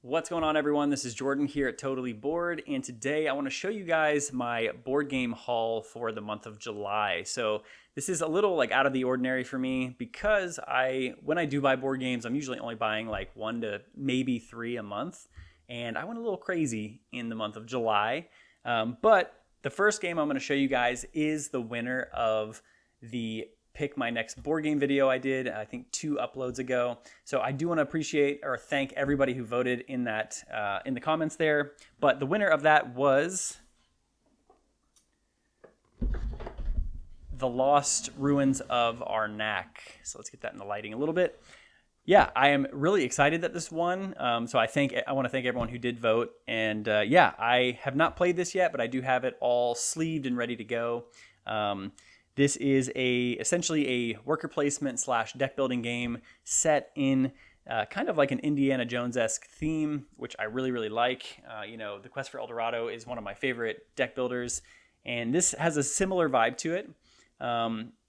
What's going on, everyone? This is Jordan here at Totally Bored, and today I want to show you guys my board game haul for the month of July. So this is a little out of the ordinary for me because when I do buy board games, I'm usually only buying like 1 to maybe 3 a month, and I went a little crazy in the month of July. But the first game I'm going to show you guys is the winner of the Pick My Next Board Game video I did, I think 2 uploads ago. So I do want to appreciate or thank everybody who voted in that in the comments there. But the winner of that was The Lost Ruins of Arnak. So let's get that in the lighting a little bit. Yeah, I am really excited that this won. So I want to thank everyone who did vote. And yeah, I have not played this yet, but I do have it all sleeved and ready to go. This is essentially a worker placement / deck building game set in kind of like an Indiana Jones-esque theme, which I really, really like. You know, The Quest for El Dorado is one of my favorite deck builders, and this has a similar vibe to it.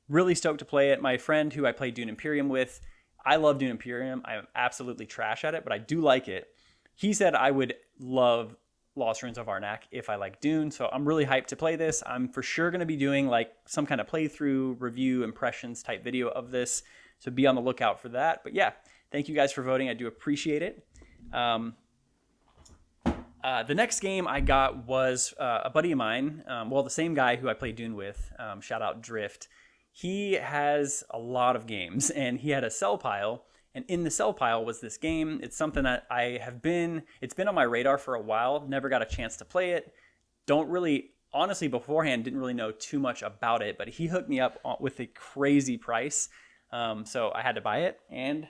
Really stoked to play it. My friend who I played Dune Imperium with, I love Dune Imperium. I'm absolutely trash at it, but I do like it. He said I would love Lost Ruins of Arnak if I like Dune, so I'm really hyped to play this. I'm for sure going to be doing like some kind of playthrough, review, impressions type video of this, so be on the lookout for that. But yeah, thank you guys for voting. I do appreciate it. The next game I got was a buddy of mine, well, the same guy who I played Dune with, shout out Drift. He has a lot of games, and he had a sell pile. And in the sell pile was this game. It's something that it's been on my radar for a while, never got a chance to play it. Honestly, beforehand, didn't really know too much about it, but he hooked me up with a crazy price. So I had to buy it, and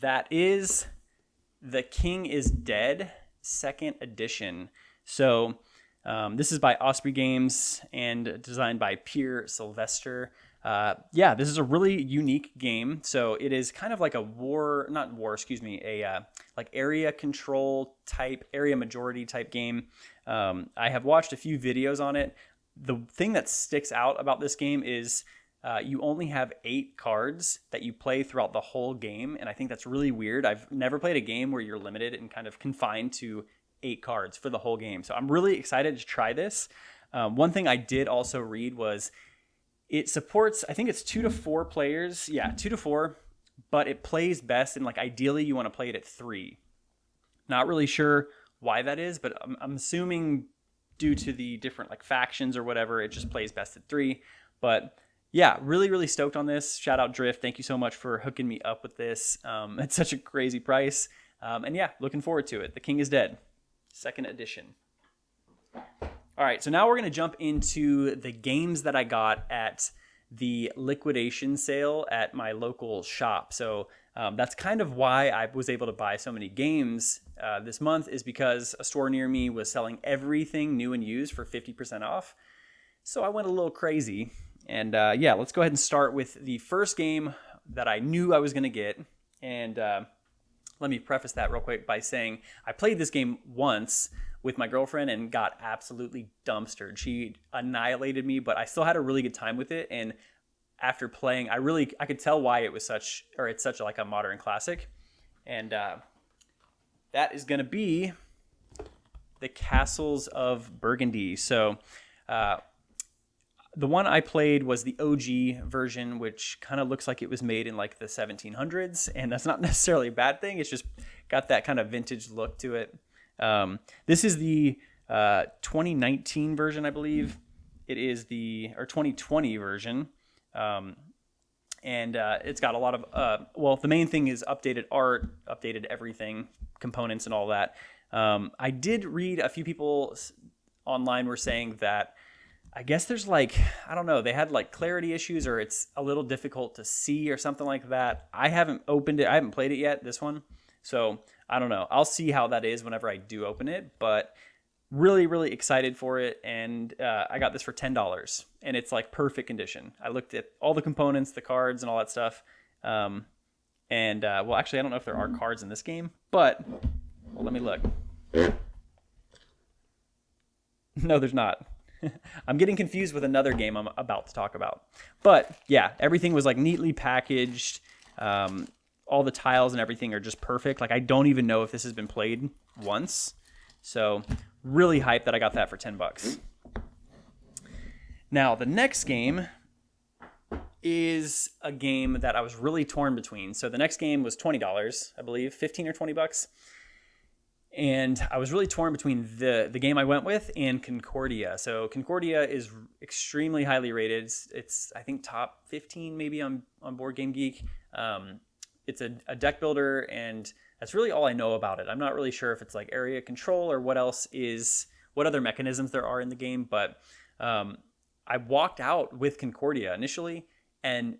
that is The King is Dead, 2nd edition. So this is by Osprey Games and designed by Pierre Sylvester. Yeah, this is a really unique game. So it is kind of like a like area control type, area majority type game. I have watched a few videos on it. The thing that sticks out about this game is you only have 8 cards that you play throughout the whole game. And I think that's really weird. I've never played a game where you're limited and kind of confined to 8 cards for the whole game. So I'm really excited to try this. One thing I did also read was it supports, I think it's 2 to 4 players. Yeah, 2 to 4, but it plays best, and like ideally you want to play it at 3. Not really sure why that is, but I'm assuming due to the different like factions or whatever, it just plays best at 3. But yeah, really, really stoked on this. Shout out Drift. Thank you so much for hooking me up with this. It's such a crazy price. And yeah, looking forward to it. The King is Dead, 2nd edition. All right, so now we're going to jump into the games that I got at the liquidation sale at my local shop. So that's kind of why I was able to buy so many games this month, is because a store near me was selling everything new and used for 50% off. So I went a little crazy. And yeah, let's go ahead and start with the first game that I knew I was going to get. And let me preface that real quick by saying I played this game once with my girlfriend and got absolutely dumpstered. She annihilated me, but I still had a really good time with it. And after playing, I could tell why it's such like a modern classic. And that is going to be the Castles of Burgundy. So the one I played was the OG version, which kind of looks like it was made in like the 1700s, and that's not necessarily a bad thing. It's just got that kind of vintage look to it. This is the 2019 version, I believe. It is the 2020 version, and it's got a lot of well, the main thing is updated art, updated everything, components, and all that. I did read a few people online were saying that I guess there's like, I don't know, they had like clarity issues, or it's a little difficult to see or something like that. I haven't opened it. I haven't played it yet, this one. So I don't know. I'll see how that is whenever I do open it, but really, really excited for it. And I got this for $10, and it's like perfect condition. I looked at all the components, the cards, and all that stuff. Well, actually, I don't know if there are cards in this game, but well, let me look. No, there's not. I'm getting confused with another game I'm about to talk about. But yeah, everything was like neatly packaged. all the tiles and everything are just perfect. Like I don't even know if this has been played once. So really hyped that I got that for 10 bucks. Now the next game is a game that I was really torn between. So the next game was $20, I believe, 15 or 20 bucks. And I was really torn between the game I went with and Concordia. So Concordia is extremely highly rated. It's I think top 15 maybe on Board Game Geek. It's a deck builder, and that's really all I know about it. I'm not really sure if it's like area control or what other mechanisms there are in the game. But I walked out with Concordia initially and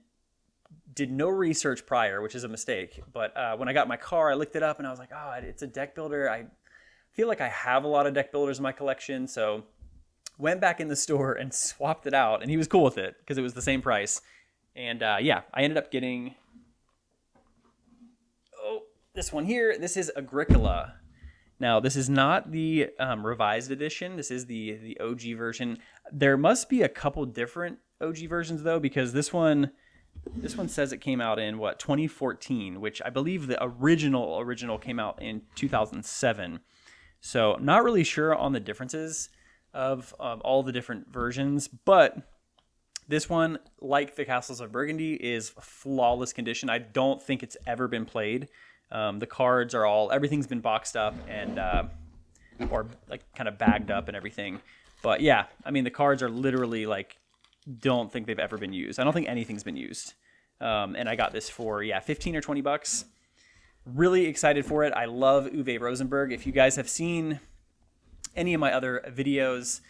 did no research prior, which is a mistake. But when I got in my car, I looked it up and I was like, oh, it's a deck builder. I feel like I have a lot of deck builders in my collection. So went back in the store and swapped it out, and he was cool with it because it was the same price. And yeah, I ended up getting, this one here. This is Agricola. Now, this is not the revised edition. This is the OG version. There must be a couple different OG versions though, because this one says it came out in 2014, which I believe the original came out in 2007. So I'm not really sure on the differences of all the different versions, but this one, like the Castles of Burgundy, is flawless condition. I don't think it's ever been played. The cards are everything's been boxed up and or like kind of bagged up and everything. But yeah, I mean the cards are literally like, don't think they've ever been used. I don't think anything's been used. And I got this for 15 or 20 bucks. Really excited for it. I love Uwe Rosenberg. If you guys have seen any of my other videos,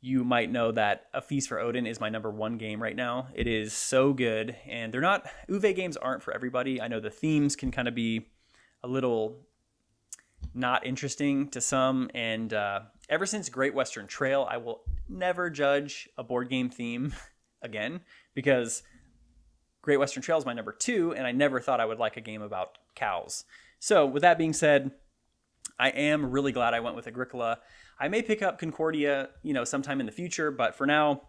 you might know that A Feast for Odin is my #1 game right now. It is so good, and Uwe games aren't for everybody. I know the themes can kind of be a little not interesting to some, and ever since Great Western Trail, I will never judge a board game theme again, because Great Western Trail is my #2, and I never thought I would like a game about cows. So with that being said, I am really glad I went with Agricola. I may pick up Concordia, sometime in the future, but for now,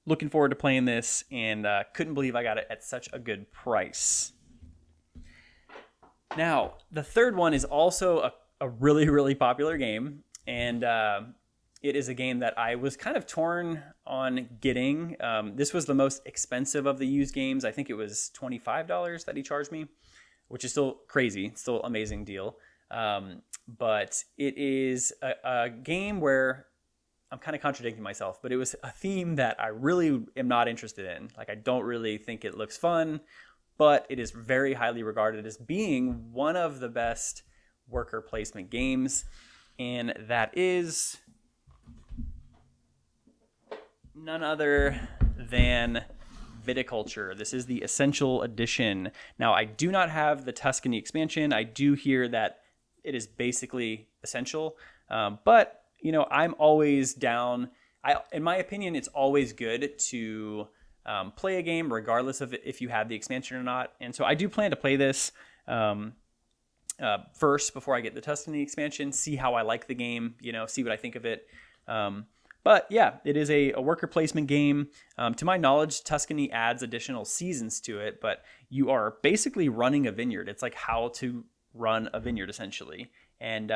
looking forward to playing this, and couldn't believe I got it at such a good price. Now, the third one is also a really, really popular game, and it is a game that I was kind of torn on getting. This was the most expensive of the used games. I think it was $25 that he charged me, which is still crazy, still amazing deal. But it is a game where I'm kind of contradicting myself, but it was a theme that I really am not interested in. Like, I don't really think it looks fun, but it is very highly regarded as being one of the best worker placement games, and that is none other than Viticulture. This is the Essential Edition. Now, I do not have the Tuscany expansion. I do hear that it is basically essential, but I'm always down. In my opinion, it's always good to play a game regardless of if you have the expansion or not. And so I do plan to play this first before I get the Tuscany expansion, see how I like the game, see what I think of it. But yeah, it is a worker placement game. To my knowledge, Tuscany adds additional seasons to it, but you are basically running a vineyard. It's like how to run a vineyard essentially. And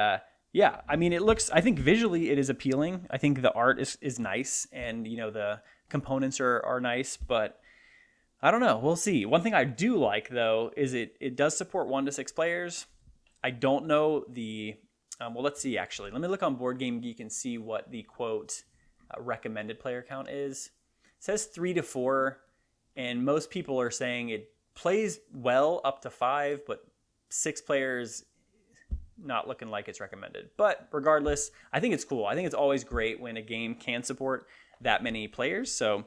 yeah, I mean, I think visually it is appealing. I think the art is nice, and the components are nice, but I don't know. We'll see. One thing I do like though is it does support 1 to 6 players. I don't know well, let's see actually. Let me look on Board Game Geek and see what the quote recommended player count is. It says 3 to 4, and most people are saying it plays well up to 5, but 6 players not looking like it's recommended. But regardless, I think it's cool. I think it's always great when a game can support that many players. So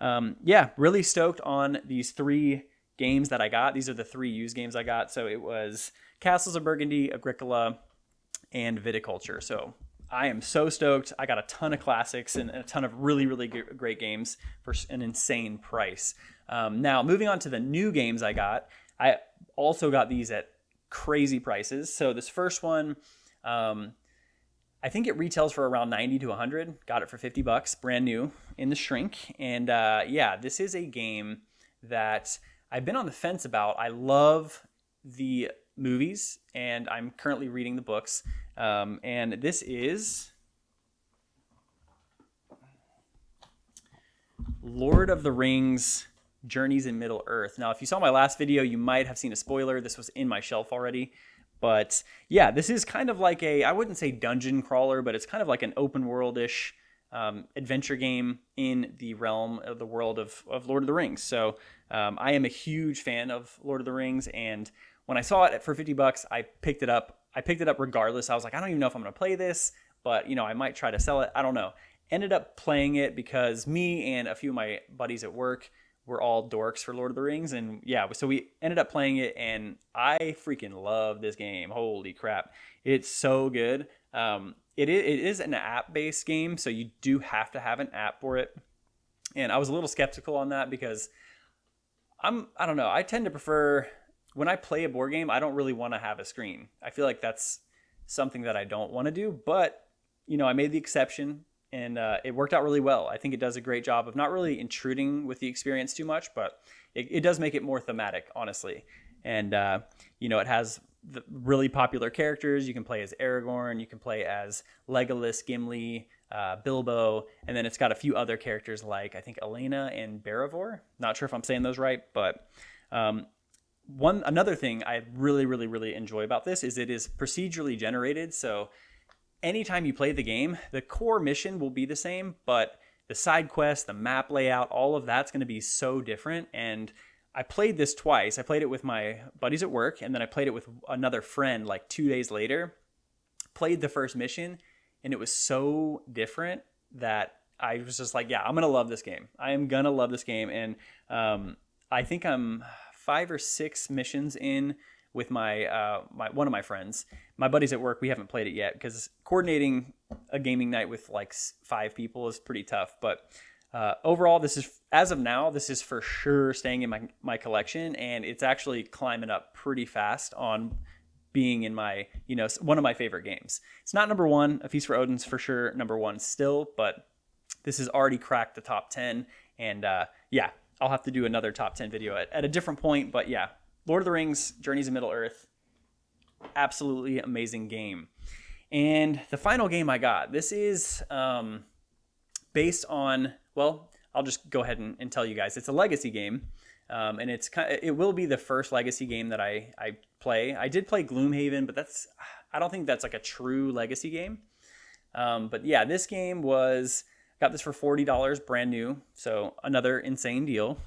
yeah, really stoked on these 3 games that I got. These are the 3 used games I got. So it was Castles of Burgundy, Agricola, and Viticulture. So I am so stoked. I got a ton of classics and a ton of really, really great games for an insane price. Now, moving on to the new games I also got these at crazy prices. So this first one, I think it retails for around 90 to 100. Got it for 50 bucks, brand new in the shrink. And yeah, this is a game that I've been on the fence about. I love the movies, and I'm currently reading the books. And this is Lord of the Rings Journeys in Middle-earth. Now, if you saw my last video, you might have seen a spoiler. This was in my shelf already. But yeah, this is kind of like I wouldn't say dungeon crawler, but it's kind of like an open world-ish adventure game in the realm of the world of Lord of the Rings. So I am a huge fan of Lord of the Rings, and when I saw it for $50, I picked it up. I picked it up regardless. I was like, I don't even know if I'm going to play this, but I might try to sell it. I don't know. Ended up playing it because me and a few of my buddies at work were all dorks for Lord of the Rings, and yeah, so we ended up playing it, and I freaking love this game. Holy crap, it's so good. It is an app-based game, so you do have to have an app for it, and I was a little skeptical on that because I don't know, I tend to prefer, when I play a board game, I don't really want to have a screen. I feel like that's something that I don't want to do, but I made the exception, and it worked out really well. I think it does a great job of not really intruding with the experience too much, but it does make it more thematic, honestly. And, it has the really popular characters. You can play as Aragorn, you can play as Legolas, Gimli, Bilbo, and then it's got a few other characters like, I think, Elena and Barivor. Not sure if I'm saying those right, but another thing I really, really, really enjoy about this is it is procedurally generated, so anytime you play the game, the core mission will be the same, but the side quests, the map layout, all of that's going to be so different. And I played this twice. I played it with my buddies at work, and then I played it with another friend like 2 days later. Played the first mission, and it was so different that I was just like, yeah, I'm going to love this game. I am going to love this game. And I think I'm 5 or 6 missions in with my one of my friends. My buddies at work, we haven't played it yet because coordinating a gaming night with like 5 people is pretty tough. But overall, this is, as of now, this is for sure staying in my collection, and it's actually climbing up pretty fast on being in my, one of my favorite games. It's not number 1. A Feast for Odin's for sure number 1 still, but this has already cracked the top 10. And yeah, I'll have to do another top 10 video at a different point. But yeah, Lord of the Rings, Journeys in Middle-earth, absolutely amazing game. And the final game I got, this is based on, well, I'll just go ahead and tell you guys. It's a legacy game, and it will be the first legacy game that I play. I did play Gloomhaven, but I don't think that's like a true legacy game. But yeah, this game got this for $40 brand new, so another insane deal.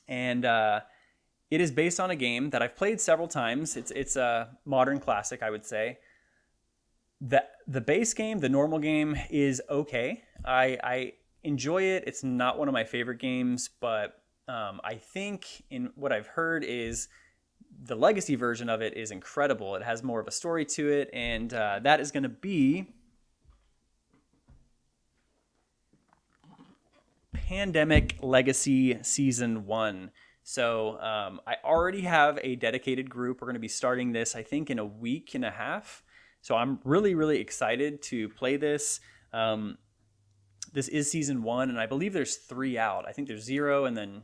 And it is based on a game that I've played several times. It's a modern classic, I would say. The base game, the normal game, is okay. I enjoy it. It's not one of my favorite games, but I think in what I've heard is the legacy version of it is incredible. It has more of a story to it, and that is going to be Pandemic Legacy Season 1. So I already have a dedicated group. We're going to be starting this, I think, in a week and a half. So I'm really, really excited to play this. This is Season 1, and I believe there's 3 out. I think there's 0 and then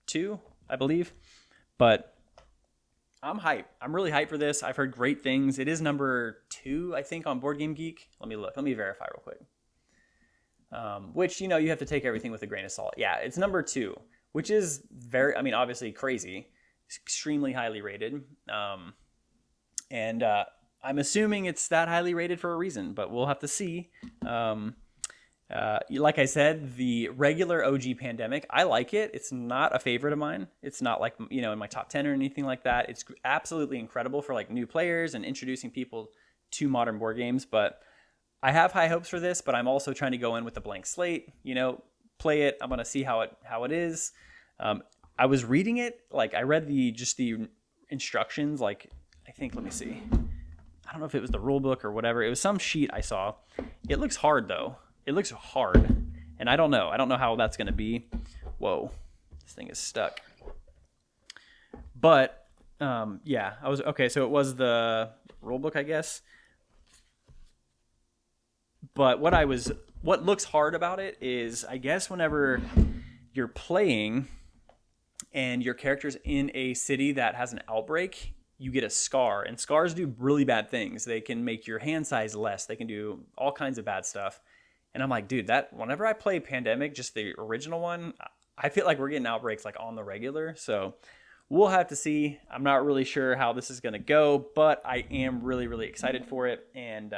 2, I believe. But I'm hyped. I'm really hyped for this. I've heard great things. It is number 2, I think, on Board Game Geek. Let me look. Let me verify real quick. Which, you have to take everything with a grain of salt. Yeah, it's number 2. Which is obviously crazy. It's extremely highly rated. And I'm assuming it's that highly rated for a reason, but we'll have to see. Like I said, the regular OG Pandemic, I like it. It's not a favorite of mine. It's not like, in my top 10 or anything like that. It's absolutely incredible for like new players and introducing people to modern board games. But I have high hopes for this, but I'm also trying to go in with a blank slate, play it. I'm going to see how it is. I was reading it, like I read the instructions, like I think, let me see. I don't know if it was the rule book or whatever. It was some sheet I saw. It looks hard though. It looks hard. And I don't know. I don't know how that's going to be. Whoa, this thing is stuck. But yeah, okay. So it was the rule book, I guess. But what looks hard about it is, I guess, whenever you're playing and your character's in a city that has an outbreak, you get a scar, and scars do really bad things. They can make your hand size less. They can do all kinds of bad stuff. And I'm like, dude, that whenever I play Pandemic, just the original one, I feel like we're getting outbreaks like on the regular. So we'll have to see. I'm not really sure how this is going to go, but I am really, really excited for it. And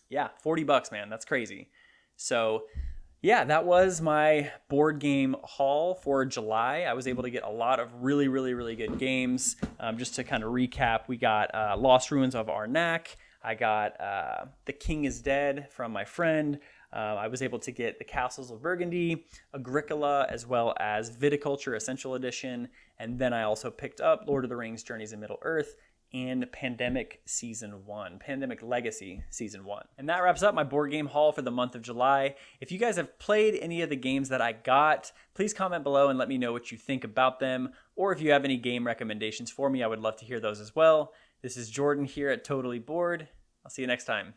yeah, $40, man. That's crazy. So yeah, that was my board game haul for July. I was able to get a lot of really, really, really good games. Just to kind of recap, we got Lost Ruins of Arnak. I got The King is Dead from my friend. I was able to get The Castles of Burgundy, Agricola, as well as Viticulture Essential Edition. And then I also picked up Lord of the Rings Journeys in Middle-earth and Pandemic Season 1, Pandemic Legacy Season 1. And that wraps up my board game haul for the month of July. If you guys have played any of the games that I got, please comment below and let me know what you think about them. Or if you have any game recommendations for me, I would love to hear those as well. This is Jordan here at Totally Bored. I'll see you next time.